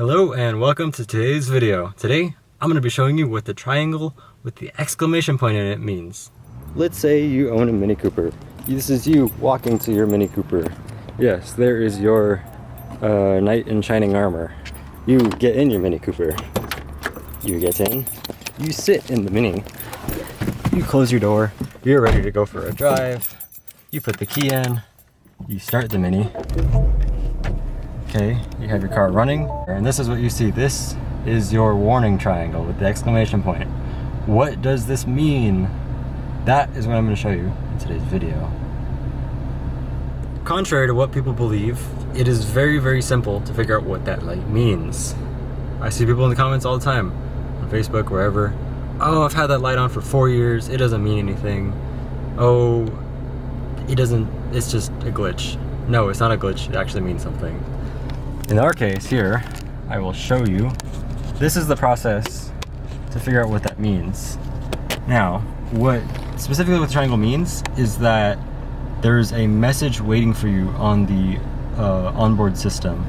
Hello and welcome to today's video. Today, I'm going to be showing you what the triangle with the exclamation point in it means. Let's say you own a Mini Cooper. This is you walking to your Mini Cooper. Yes, there is your knight in shining armor. You get in your Mini Cooper. You get in. You sit in the Mini. You close your door. You're ready to go for a drive. You put the key in. You start the Mini. Okay, you have your car running, and this is what you see. This is your warning triangle with the exclamation point. What does this mean? That is what I'm going to show you in today's video. Contrary to what people believe, it is very, very simple to figure out what that light means. I see people in the comments all the time, on Facebook, wherever. Oh, I've had that light on for 4 years, it doesn't mean anything. Oh, it's just a glitch. No, it's not a glitch, it actually means something. In our case here, I will show you, this is the process to figure out what that means. Now, what specifically what the triangle means is that there's a message waiting for you on the onboard system.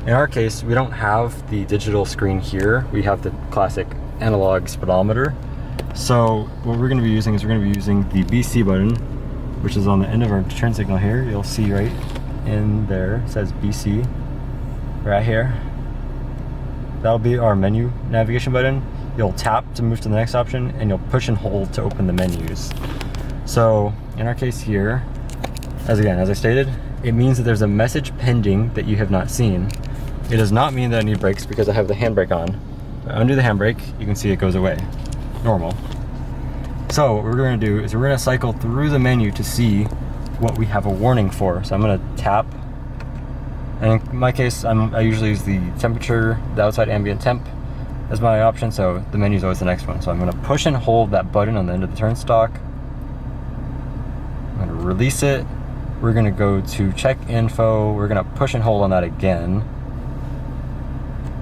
In our case, we don't have the digital screen here, we have the classic analog speedometer. So what we're going to be using is we're going to be using the BC button, which is on the end of our turn signal here. You'll see right in there, it says BC. Right here, that'll be our menu navigation button. You'll tap to move to the next option, and you'll push and hold to open the menus. So in our case here, as I stated, it means that there's a message pending that you have not seen. It does not mean that I need brakes because I have the handbrake on. If I undo the handbrake, you can see it goes away. Normal. So what we're going to do is we're going to cycle through the menu to see what we have a warning for. So I'm going to tap. And in my case, I usually use the temperature, the outside ambient temp as my option, so the menu is always the next one. So I'm going to push and hold that button on the end of the turnstock. I'm going to release it. We're going to go to check info. We're going to push and hold on that again.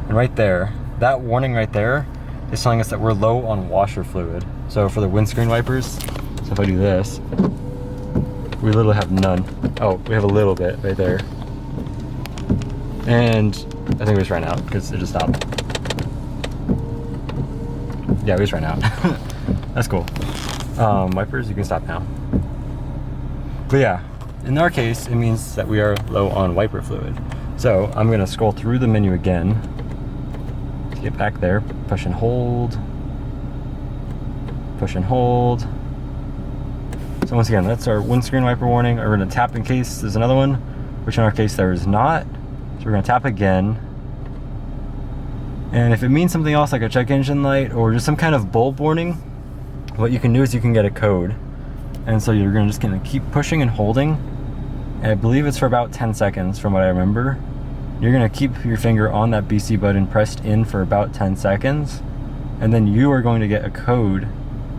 And right there, that warning right there is telling us that we're low on washer fluid. So for the windscreen wipers, so if I do this, we literally have none. Oh, we have a little bit right there. And I think we just ran out because it just stopped. Yeah, we just ran out. That's cool. Wipers, you can stop now. But yeah, in our case, it means that we are low on wiper fluid. So I'm going to scroll through the menu again to get back there. Push and hold. Push and hold. So once again, that's our windscreen wiper warning. We're going to tap in case there's another one, which in our case there is not. So we're going to tap again, and if it means something else like a check engine light or just some kind of bulb warning, what you can do is you can get a code, and so you're just going to keep pushing and holding, and I believe it's for about 10 seconds from what I remember. You're going to keep your finger on that BC button pressed in for about 10 seconds, and then you are going to get a code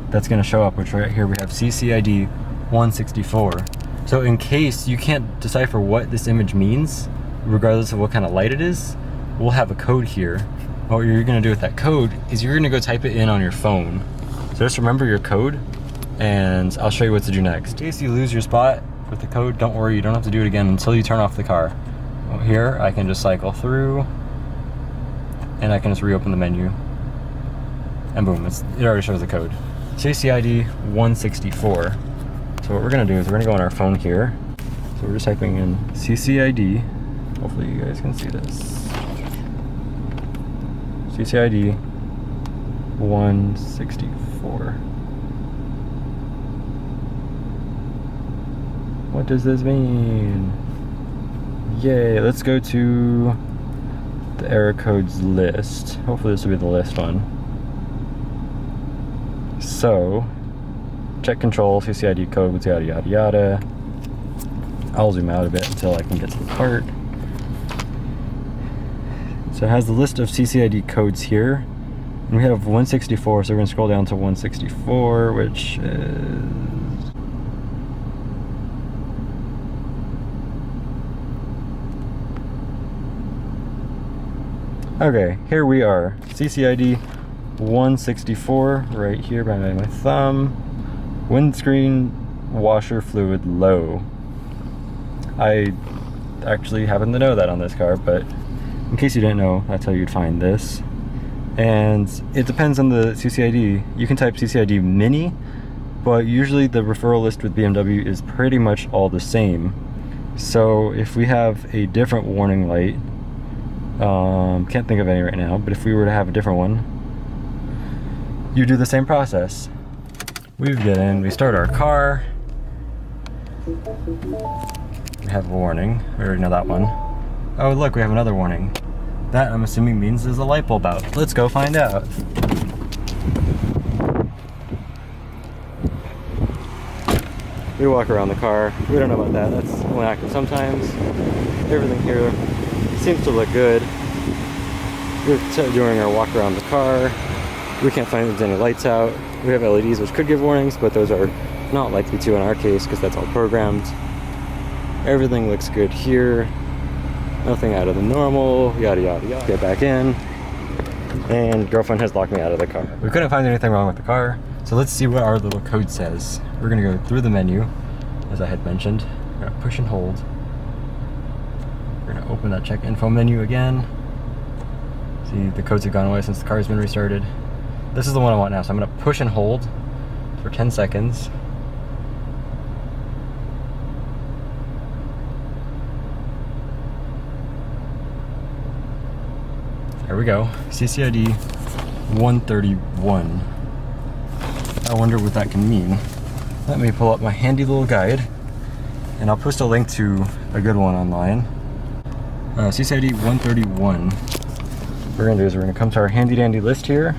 that's going to show up, which right here we have CCID 164. So in case you can't decipher what this image means, regardless of what kind of light it is, we'll have a code here. What you're going to do with that code is you're going to go type it in on your phone. So just remember your code, and I'll show you what to do next. In case you lose your spot with the code, don't worry, you don't have to do it again until you turn off the car. Well, here, I can just cycle through, and I can just reopen the menu, and boom, it already shows the code. CCID 164. So what we're going to do is we're going to go on our phone here. So we're just typing in CCID. Hopefully you guys can see this. CCID 164. What does this mean? Yay, let's go to the error codes list. Hopefully this will be the list one. So, check control, CCID code, yada yada yada. I'll zoom out a bit until I can get to the part. So it has the list of CCID codes here. And we have 164, so we're going to scroll down to 164, which is... Okay, here we are. CCID 164, right here by my thumb. Windscreen washer fluid low. I actually happen to know that on this car, but In case you didn't know, that's how you'd find this. And it depends on the CCID. You can type CCID Mini, but usually the referral list with BMW is pretty much all the same. So if we have a different warning light, can't think of any right now, but if we were to have a different one, you do the same process. We get in, we start our car. We have a warning. We already know that one. Oh look, we have another warning. That, I'm assuming, means there's a light bulb out. Let's go find out. We walk around the car. We don't know about that. That's only active sometimes. Everything here seems to look good. We're doing our walk around the car. We can't find there's any lights out. We have LEDs which could give warnings, but those are not likely to in our case because that's all programmed. Everything looks good here. Nothing out of the normal, yada yada yada. Get back in. And girlfriend has locked me out of the car. We couldn't find anything wrong with the car, so let's see what our little code says. We're gonna go through the menu, as I had mentioned. We're gonna push and hold. We're gonna open that check info menu again. See, the codes have gone away since the car's been restarted. This is the one I want now, so I'm gonna push and hold for 10 seconds. There we go, CCID 131. I wonder what that can mean. Let me pull up my handy little guide, and I'll post a link to a good one online. CCID 131. What we're gonna do is we're gonna come to our handy dandy list here.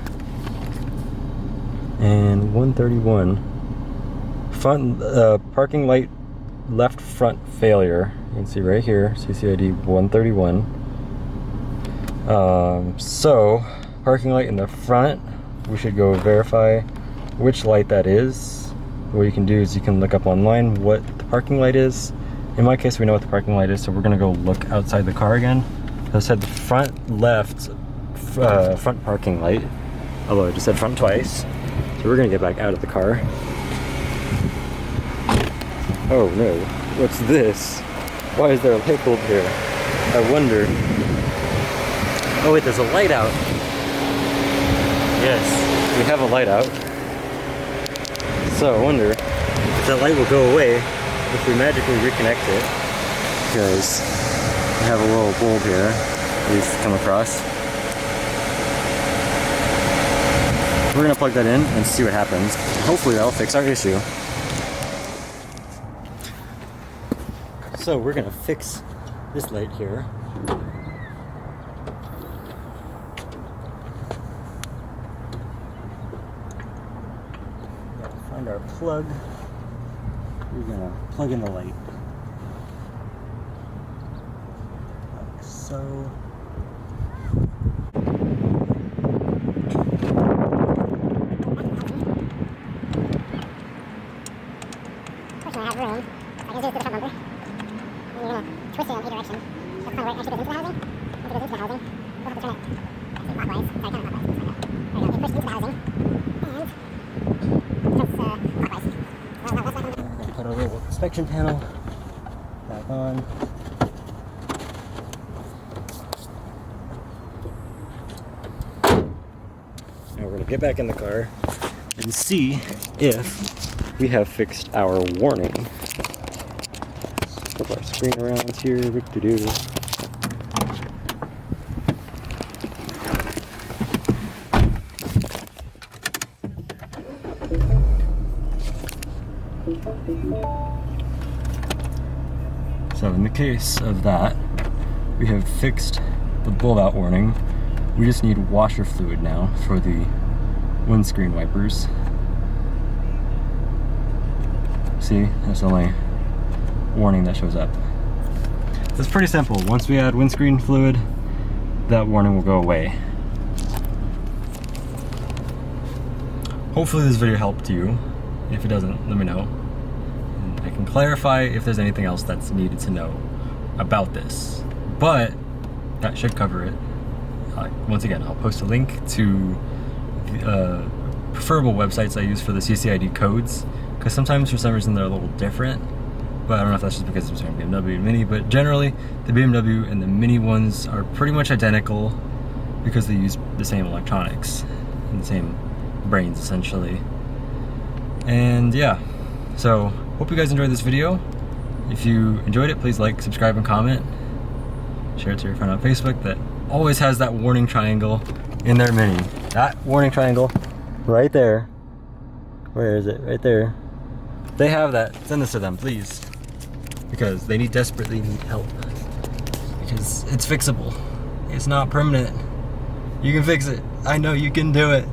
And 131. Front, parking light left front failure. You can see right here, CCID 131. So, parking light in the front, we should go verify which light that is. What you can do is you can look up online what the parking light is. In my case, we know what the parking light is, so we're gonna go look outside the car again. I said the front left, front parking light, although I just said front twice. So we're gonna get back out of the car. Oh no, what's this? Why is there a light bulb here? I wonder. Oh wait, there's a light out. Yes, we have a light out. So I wonder if that light will go away if we magically reconnect it. Because I have a little bulb here we've come across. We're gonna plug that in and see what happens. Hopefully that'll fix our issue. So we're gonna fix this light here. Find our plug. We're gonna plug in the light. Like so. Fortunately, I have room. So I can do it to the front bumper. And you're gonna twist it in either direction. The front right actually goes into the housing. Once it goes into the housing, we'll have to turn it clockwise. Sorry, counterclockwise. There we go. You push into the housing. And put our little inspection panel back on. Now we're going to get back in the car and see if we have fixed our warning. Flip our screen around here. Whoop-de-doo. So in the case of that, we have fixed the bulb out warning. We just need washer fluid now for the windscreen wipers. See, that's the only warning that shows up. It's pretty simple. Once we add windscreen fluid, that warning will go away. Hopefully this video helped you. If it doesn't, let me know. And I can clarify if there's anything else that's needed to know about this. But that should cover it. Once again, I'll post a link to the preferable websites I use for the CCID codes, because sometimes for some reason they're a little different. but I don't know if that's just because I'm saying BMW and Mini, but generally the BMW and the Mini ones are pretty much identical because they use the same electronics and the same brains essentially. And yeah, so hope you guys enjoyed this video. If you enjoyed it, please like, subscribe, and comment. Share it to your friend on Facebook that always has that warning triangle in their Mini. That warning triangle right there. Where is it? Right there. They have that. Send this to them, please. Because they desperately need help. Because it's fixable. It's not permanent. You can fix it. I know you can do it.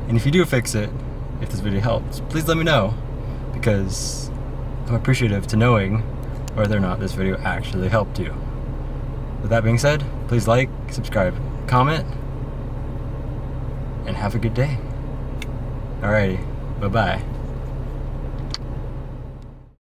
And if you do fix it, if this video helps, please let me know. Because I'm appreciative to knowing whether or not this video actually helped you. With that being said, please like, subscribe, comment, and have a good day. Alrighty, bye-bye.